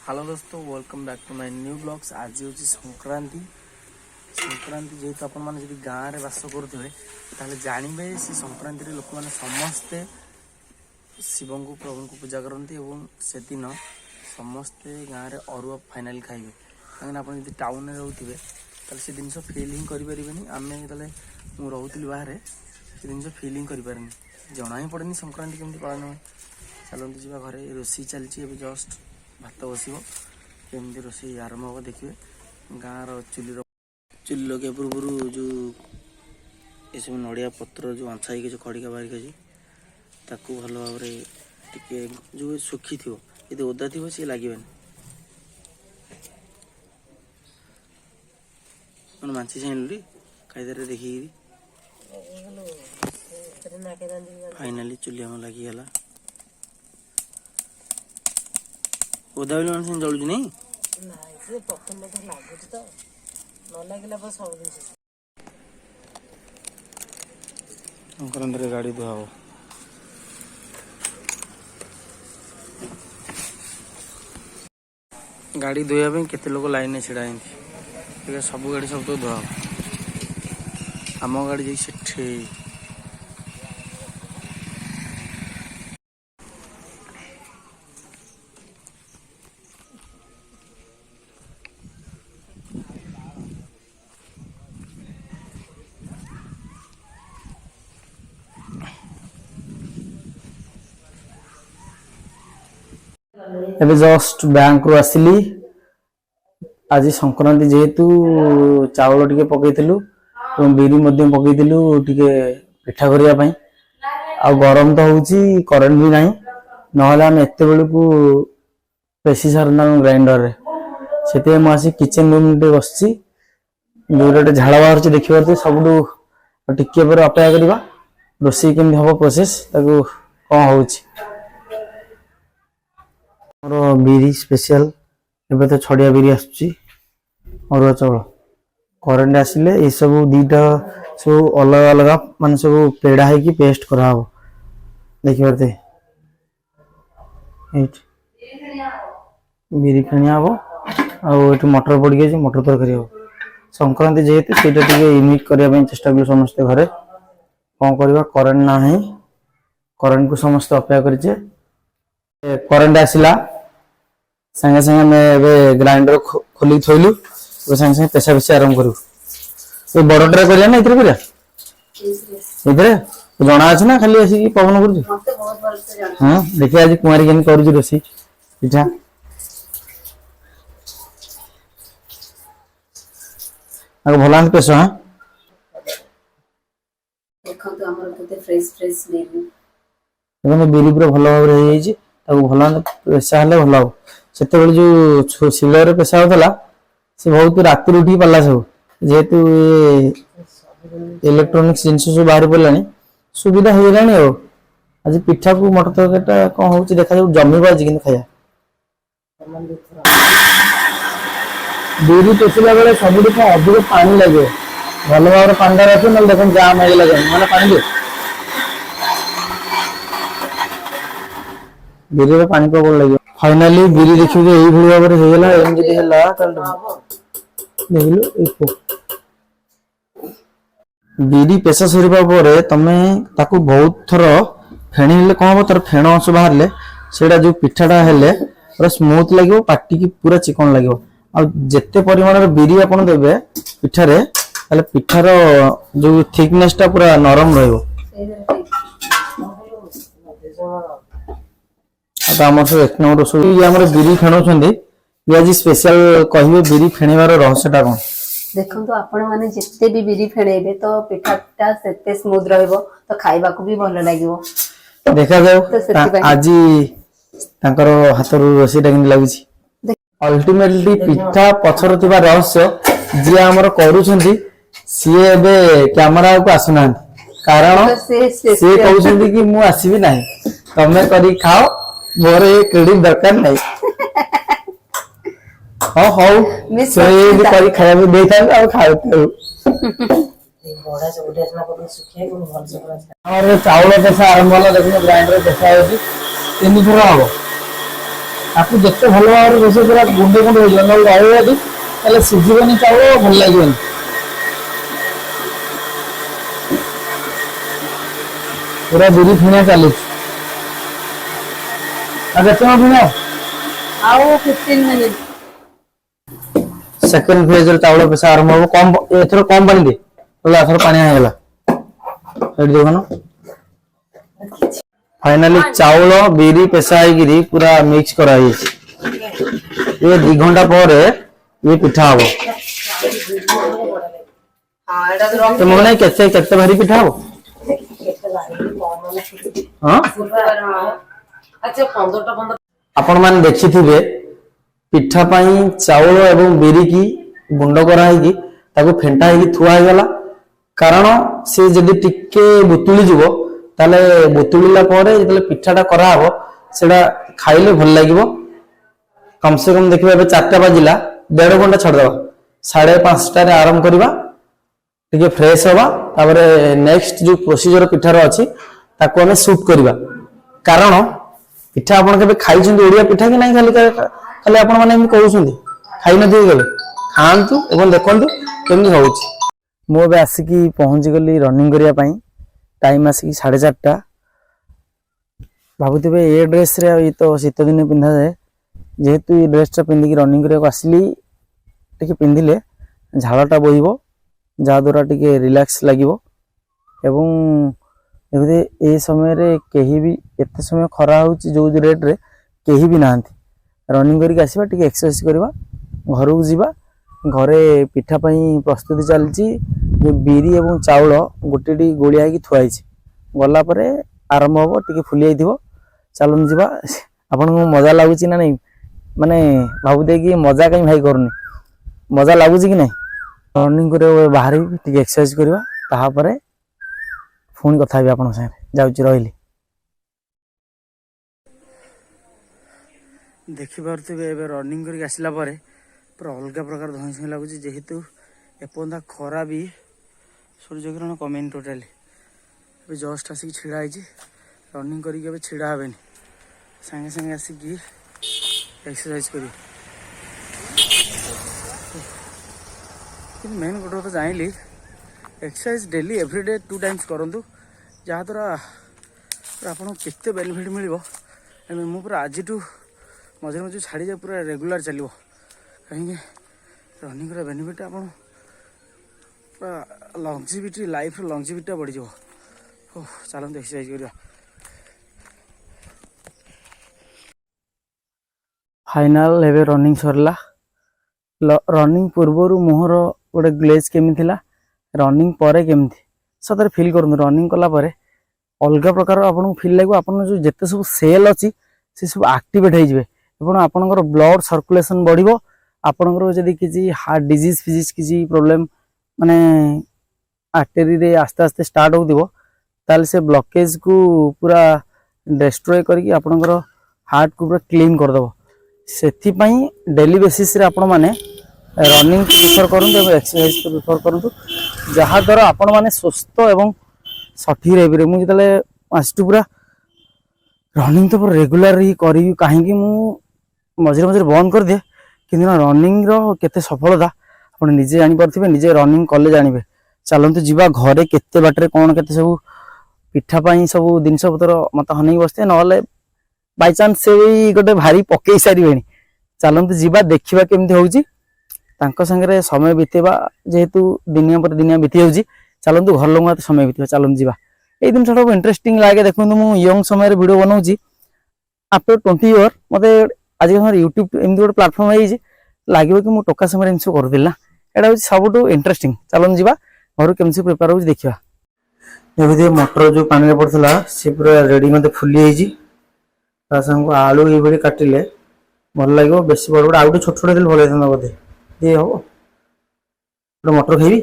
Hello दोस्तों, welcome back to my new blogs. आज हूँ संक्रांति। संक्रांति जेहेतु आपण मैंने जब गाँव में बास करुवे ताहले जानवे से संक्रांति लोक मैंने समस्ते शिव को प्रभु को पूजा करती और से दिन समस्ते गाँव में अरुआ फाइनाल खाइबे। कहीं आप टाउन में रोथे से जिन फिल ही करें। आम जो रोली बाहर से जिन फिल ही करें जना ही पड़े संक्रांति केमती पालन हुए। चलते जी घरे रोषे चलती जस्ट भात बस केमती रोषे आरंभ हम देखिए। गाँव चुली लगे पूर्व जो ये सब नड़िया पत्र जो अंछा जो खड़िका बारिक अच्छी ताकू भल भाव टे जो सुखी थी यदि ओदा थी सी लगे मांसी चाहलु कायदे देखिकी फाइनाली चुली हम लगिगला। ओदा बेले मन जलुची नहीं संक्रांति गाड़ी धुआ हो। गाड़ी धोया केते लोग लाइन छिड़ा सब गाड़ी सब तो धुआ आम गाड़ी जाई सेठे एबे जस्ट बैंक रू आसिली। आज संक्रांति जेहेतु चावल टिके पकईलु बिरी पकईलु टिके पिठा करिया पई। आ गरम तो होउची करंट भी नहीं नहले हम एते बेलू को पेसी सारना ग्राइंडर रे सेते म आसी किचन रूम टे बसची जोरटे झाड़ बाहर देखि पारते सबडू टिके पर अपेक्षा करबा रोसी केमि हबो प्रोसेस ताको कोन होउची। मोर बिरी स्पेशल एबे तो छड़िया बिरी आसुची अरुआ चावल करेन्ट आसिले ये सब दीटा सब अलग अलग मान सब पेड़ा है कि पेस्ट करा हो देखि पारते बिरी फेणिया हो आ मटर पड़ गई मटर तरकारी हो। संक्रांति जेहेतु से यूनिक करने चेष्टा कर समस्ते घरे कौन करवा करेन्ट ना है करेन्ट को समस्त अपेक्षा करें। करेन्ट आसला संगे संगे ग्राइंडर खोल थोलु संगे संगे पेशा पेशा आरंभ करूँ बड़ ट्राए करिया ना इतरे करिया इतरे जना अच्छे ना खाली आसिक पवन कर। हाँ देखिए आज कुमारी केन कर रोषे पिठा आगे भला पेश। हाँ बिरी पूरा भल भाव भल पेशा भल हम से जो शिल पेशा होता से बहुत रात उठी पाला सब जेहेतु इलेक्ट्रोनिक्स जिन सब बाहर पड़ा सुविधा हो गलानी। आज पिठा को मटर तरकारीटा कौन हो देखा जमी पाजी कि खाया बिरी पेसिला बेले सब अधिक पानी लगे भल भाव पानी रखे ना देख जाम हो लगे मैंने पानी दे बिरी पानी प्रबल लगे। फाइनाली बिरी देखिए यही भाव बिरी पेशा सरीबा परे तमे ताकू बहुत थर फेणी कौन हम तार फेण अंश बाहर से जो पिठाटा हेले पूरा स्मूथ लगे पाटी की पूरा चिकन लगे। आ जेते परिमाण बिरी आपन देबे पिठारे ताले पिठार जो थिकनेस टा पूरा नरम रहिबो। आम सब एक नंबर रोषे बिरी फेणुंट आज स्पेशल कहे बिरी फेणवार रहस्यटा कौन देखो तो आपण माने जिते भी बिरी फेणेबे तो पिठाटा सेते स्मूथ रहइबो तो खाइबा को भी भल लागिवो। देखा जाऊ आज तांकर हाथ रोषेटा केमि लागुची। अल्टीमेटली पिठा पछर थिबा रहस्य जे हमर करूछंती सीए एबे कैमरा को आसुना कारण से कहउछंती कि मु आसीबी नाही तमे करी खाओ मोर ये क्रेडिट दरकार नहीं। हाँ हाँ से भी करी खाया भी देता है और खाते हो बड़ा से उठे ना को सुखिए को भल से और चावल पेशा आरंभ होला देखो ग्राइंडर पेशा होची तीन थोड़ा हो आपको जिते भल भाव रोषे पूरा गुंडे गुंडे हो जाए रहा ताले सीझीबनी चाउल भल लगे पूरा बिरी फिणा चली केत फिण आओ 15 मिनट सेकेंड फेज रे चाउल पेशा आरंभ हो कम एथर कम पानी दे बोला एथर पानी आगला एडी देखो ना फाइनली चाउल बिरी पेशा होगी पूरा मिक्स करा ये 2 घंटा पर ये पिठा हम तो मैंने केते केते भारी पिठा हम हां अच्छा 15 आपण मान देखिथिबे पिठा पाई चाउल एवं बिरी की गुंड करा ताको फेंटा थुआ गला कारण से जदि टिके बुतुली जीवो ताले बुतुलिला परे जतले पिठाटा करा हबो सेटा खाइले भल लागिवो कम से कम देखिबा बे 4टा बाजिला 1.5 घंटा छड़ दबा 5:30 रे आरंभ करबा टिके फ्रेश होबा तापरे नेक्स्ट जो प्रोसीजर पिठार अछि ताको हमें शूट करबा कारण पिठा आपण केबे खाइ ओडिया पिठा कि नहीं खाली आपण माने हम कहउछंदी खाइ न दिए गेले खांतु एवं देखंतु केमि होउछि मो बे आसिकी पहुंची गली रनिंग करिया पई टाइम आसिकी 4:30 भाबुथिबे ए ड्रेस रे ये तो शीत दिन पिंधा जाए जेहेतु ये ड्रेस टा पिंदी रनिंग करिया आसली टिके पिंदिले झाळटा बोहिबो जा द्वारा टिके रिलैक्स लागिवो एवं देखते ए समय रे केही भी एते समय खरा होउची जो रेट रे केही भी नांती रनिंग करिक आसीबा टिके एक्सरसाइज करबा घर को जीवा घरे पिठा पई प्रस्तुति चलची जो बिरी एवं चाउल गोटेटी गोलिया की थुआई गला परे आरंभ हो टिके फुली आइथिबो चलन जीवा आपन को मजा लागुची ना नहीं माने भाबु दे कि मजा कहीं भाई करनी मजा लागुची कि नहीं रनिंग करे बाहर टिके एक्सरसाइज करबा ताहा परे फोन कथा भी आपन संगे जाउची रहिली देखि पारथिबे एबे रनिंग करके आसिला परे पूरा अलग प्रकार धई छई लागुची जेहेतु एपंदा खरा भी सूर्य किरण कमेन टोटली ए जस्ट आसिक छिड़ा आइची रनिंग करके एबे छिड़ा हबेनी संगे संगे आसिक एक्सरसाइज करी कि मेन गोटे तो जाइली एक्सरसाइज डेली एवरीडे 2 टाइम्स करंतु जहाँ द्वारा आपको केते बेनिफिट मिलिबो एमे मु पूरा आज मझे मझे छाड़ी जाए पूरा रेगुलर चलो कहीं रनिंग बेनिफिट आप लंगजिविटी लाइफ लंगजिविटी बढ़ी जाओ चलते एक्सरसाइज करिया फाइनल एबे रनिंग सरला रनिंग पूर्वर मुहर गोटे ग्लेज केमी थिला रनिंग परे केमती सतरे फील करनु रनिंग कला परे अलग प्रकार आपन फील लागो आपन जो जते सब सेल अछि से सब एक्टिवेट हो जिवे एवं आपनकर ब्लड सर्कुलेशन बढ़िबो आपनकर जदी किछि हार्ट डिजीज फिजिज किछि प्रॉब्लम माने आर्टरी रे आस्ते आस्ते स्टार्ट होदिबो ताले से ब्लॉकेज को पूरा डिस्ट्रॉय करके आपनकर हार्ट को पूरा क्लीन कर दबो सेथि पई डेली बेसिस रे आपन माने रनिंग प्रिफर करंतु एवं एक्सरसाइज प्रिफर करंतु जहा द्वारा आपन माने सुस्थ एवं सठी रहबे मु जतले आस्टु पूरा रनिंग तो पूरा रेगुलर ही करी काहे कि मु मझे मझे बंद कर दिए कि रनिंग रो केते सफलता आप निजे जानी पारथिबे निजे रनिंग कले जानिबे चलंतु जीवा घरे केते बाटरे कोन केते सब पिठा पाई सब जिनस पत्र मत हनै बसते नले बाय चांस से गोटे भारी पकई सारिबेनी चलंतु जीवा देखिबा केमती होउची तांको संगे समय बितेबा जेहेतु दुनिया पर दुनिया बिति होउची चलंतु घर लोग समय बितेबा चलंतु जीवा ए दिन सब इंटरेस्टिंग लागे देखंतु मु यंग समय रे वीडियो बनाउची आफ्टर 20 इयर मते आज यूट्यूब एमती गोटे प्लाटफर्म है लगे कि मुझे टोका समय एमती कर दिला एटा हूँ सब इंटरेस्टिंग चलन जी घर केमती प्रिपेयर हो देखा देखिए मटर जो पानी पड़ता सी पूरा रेडी मत फुली आलू ये काटिले भल लगे बेस बड़ बड़ आउटे छोट छोट देखे भल था बोधे ये हम गोटे मटर खाइबी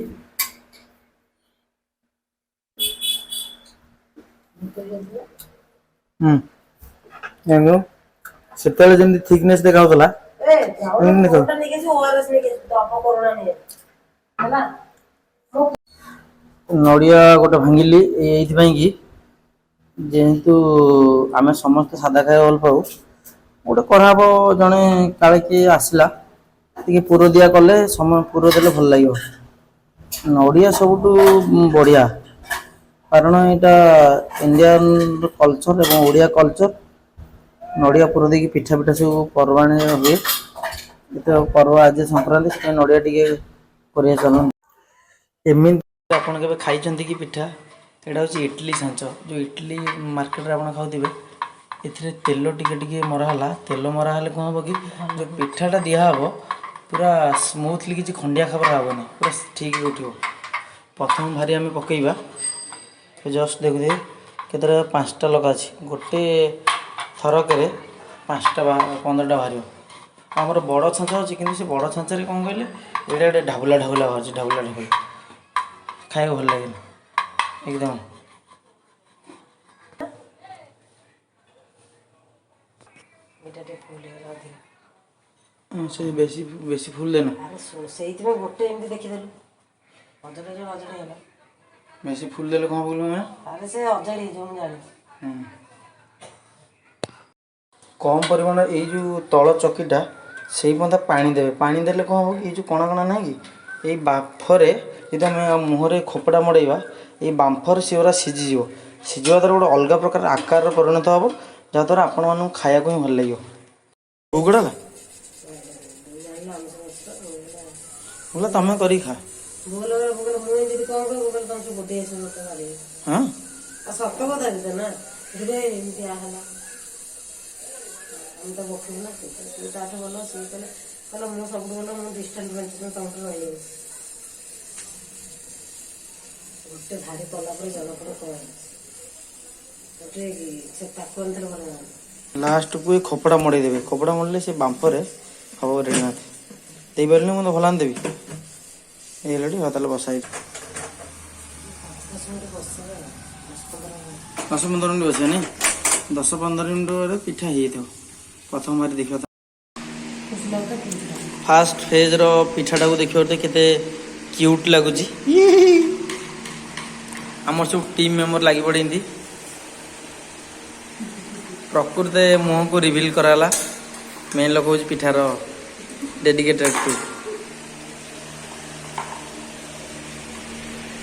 सेतेले जेंति थिकनेस देखाउतला नड़िया गोटे भांगिली कि जेहेतु आम समस्त सादा खाया भल पाऊ ଗୋଟେ କରାହବ ଜଣେ କାଳେ କିଏ ଆସିଲା ଟିକେ ପୁର ଦିଆ କଲେ ସମୟ ପୁର ଦେଲେ ଭଲ ଲାଗିବ। ନଡ଼ିଆ ସବୁଠୁ ବଢ଼ିଆ, କାରଣ ଏଇଟା ଇଣ୍ଡିଆନ୍ କଲଚର ଏବଂ ଓଡ଼ିଆ କଲଚର। ନଡ଼ିଆ ପୁର ଦେଇକି ପିଠା ପିଠା ସବୁ ପର୍ବାଣିରେ ହୁଏ। ଏତେ ପର୍ବ ଆଜି ସଂକ୍ରାନ୍ତି, ସେଥିପାଇଁ ନଡ଼ିଆ ଟିକେ କରିବା ଚାଲନ୍ତୁ। ଏମିତି ଆପଣ କେବେ ଖାଇଛନ୍ତି କି ପିଠା? ଏଇଟା ହେଉଛି ଇଟିଲି ଛାଞ୍ଚ। ଯେଉଁ ଇଟିଲି ମାର୍କେଟରେ ଆପଣ ଖାଉଥିବେ, ଏଥିରେ ତେଲ ଟିକେ ଟିକେ ମରା ହେଲା। ତେଲ ମରା ହେଲେ କ'ଣ ହେବ କି ଯେଉଁ ପିଠାଟା ଦିଆହେବ ପୁରା ସ୍ମୁଥଲି, କିଛି ଖଣ୍ଡିଆ ଖାବରା ହେବନି, ପୁରା ଠିକ୍ ଉଠିବ। ପ୍ରଥମ ଭାରି ଆମେ ପକେଇବା, ଜଷ୍ଟ ଦେଖୁଥିବେ କେତେଟା 5ଟା ଲଗା ଅଛି। ଗୋଟେ ଥରକରେ 5ଟା 15ଟା ବାହାରିବ। ଆମର ବଡ଼ ଛାଞ୍ଚ ଅଛି, କିନ୍ତୁ ସେ ବଡ଼ ଛାଞ୍ଚରେ କ'ଣ କହିଲେ ଏଇଟା ଗୋଟେ ଢାବୁଲା ଢାବୁଲା ବାହାରୁଛି, ଢାବୁଲା ଢାବୁଲା। ଖାଇବାକୁ ଭଲ ଲାଗେନି ଏକଦମ। ସେ ବେଶୀ ବେଶୀ ଫୁଲ ଦେନା, ସେଇଥିପାଇଁ ଗୋଟେ ଏମିତି ଦେଖିଦେଲୁ ଅଜଡ଼ରେ ଅଜଡ଼ ହେଲା। ବେଶୀ ଫୁଲ ଦେଲେ କ'ଣ କହିଲୁ ନା, ଆରେ ସେ ଅଜାଡ଼ି ହେଇଯିବ, ମୁଁ ଜାଣିଛି। କମ୍ ପରିମାଣ ଏଇ ଯେଉଁ ତଳ ଚକିଟା ସେଇ ପର୍ଯ୍ୟନ୍ତ ପାଣି ଦେବେ। ପାଣି ଦେଲେ କ'ଣ ହେବ କି ଏଇ ଯେଉଁ କଣା କଣା ନାହିଁ କି, ଏଇ ବାମ୍ଫରେ ଯଦି ଆମେ ମୁହଁରେ ଖୋପଟା ମଡ଼େଇବା, ଏଇ ବାମ୍ଫରେ ସେଗୁଡ଼ା ସିଝିଯିବ। ସିଝିବା ଦ୍ୱାରା ଗୋଟେ ଅଲଗା ପ୍ରକାର ଆକାରର ପରିଣତ ହେବ, ଯାହାଦ୍ୱାରା ଆପଣମାନଙ୍କୁ ଖାଇବାକୁ ହିଁ ଭଲ ଲାଗିବ। ଭୋଗଟା ହେଲା ତମେ କରିକି ଖା। ଭୋଗଲ ମୁଁ ଯଦି କ'ଣ କହିବି ଭୋଗଲ ତମ ସବୁ ଗୋଟିଏ ଆସିବ ମତେ ମାରିବେ। ହଁ ଆଉ ସତ କଥା ବି ତ ନା, ଏମିତି ହେଲା ଆମେ ତ ବସିବୁ ନା, ସିଏ ତାଠୁ ଭଲ। ସିଏ କହିଲେ ମୁଁ ସବୁଠୁ ଭଲ, ମୁଁ ଡିଷ୍ଟାନ୍ସ ମେଣ୍ଟେନ୍ ତମଠୁ ରହିଯାଉଛି। ଗୋଟେ ଭାରି କଲା ପରେ ଜଣଙ୍କର କଣ ଗୋଟେ ସେ ତାକୁ ଅନ୍ତରେ ଭଲ ଲାଗେ। ଲାଷ୍ଟକୁ ଏ ଖୋପଡ଼ା ମଡ଼େଇ ଦେବେ। ଖୋପଡ଼ା ମଡ଼ିଲେ ସେ ବାମ୍ଫରେ ହେବ ରେଡ଼ି ଭାତ। ଦେଇପାରିଲେ ମୁଁ ତ ଭଲ ଦେବି। এই রেডি তাহলে বসাই 10-15 ମିନିଟ୍ ବସିବା ନାଇଁ। 10-15 ମିନିଟ୍ରେ ପିଠା ହେଇଯାଇଥିବ। ପ୍ରଥମ ଭାରି ଦେଖିବା ଫାଷ୍ଟ ଫେଜ୍ର ପିଠାଟାକୁ ଦେଖିବା ତ କେତେ କ୍ୟୁଟ୍ ଲାଗୁଛି। ଆମର ସବୁ ଟିମ୍ ମେମ୍ବର ଲାଗି ପଡ଼ିଛନ୍ତି। ପ୍ରକୃତରେ ମୁହଁକୁ ରିଭିଲ୍ କରାଗଲା। ମେନ୍ ଲୋକ ହେଉଛି ପିଠାର ଡେଡିକେଟେଡ୍ ଟୁ।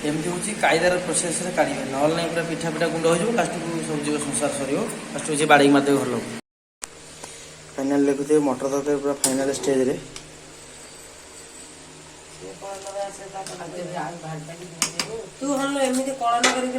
ଏମିତି ହେଉଛି କାଇଦାର ପ୍ରୋସେସରେ କାଢ଼ିବେ, ନହେଲେ ନାହିଁ ପୁରା ପିଠା ପିଠା ଗୁଣ୍ଡ ହୋଇଯିବ। ଲାଷ୍ଟକୁ ସବୁ ଯିବ ସଂସାର ସରିବ। ଲାଷ୍ଟକୁ ସେ ବାଡ଼େଇକି ମାରିଦେବେ ଘର ଲୋକ। ଫାଇନାଲ୍ ଦେଖୁଥିବେ ମଟର ତରକାରୀ ପୁରା ଫାଇନାଲ୍ ଷ୍ଟେଜ୍ରେ। ତୁ ଏମିତି କଳନା କରିକି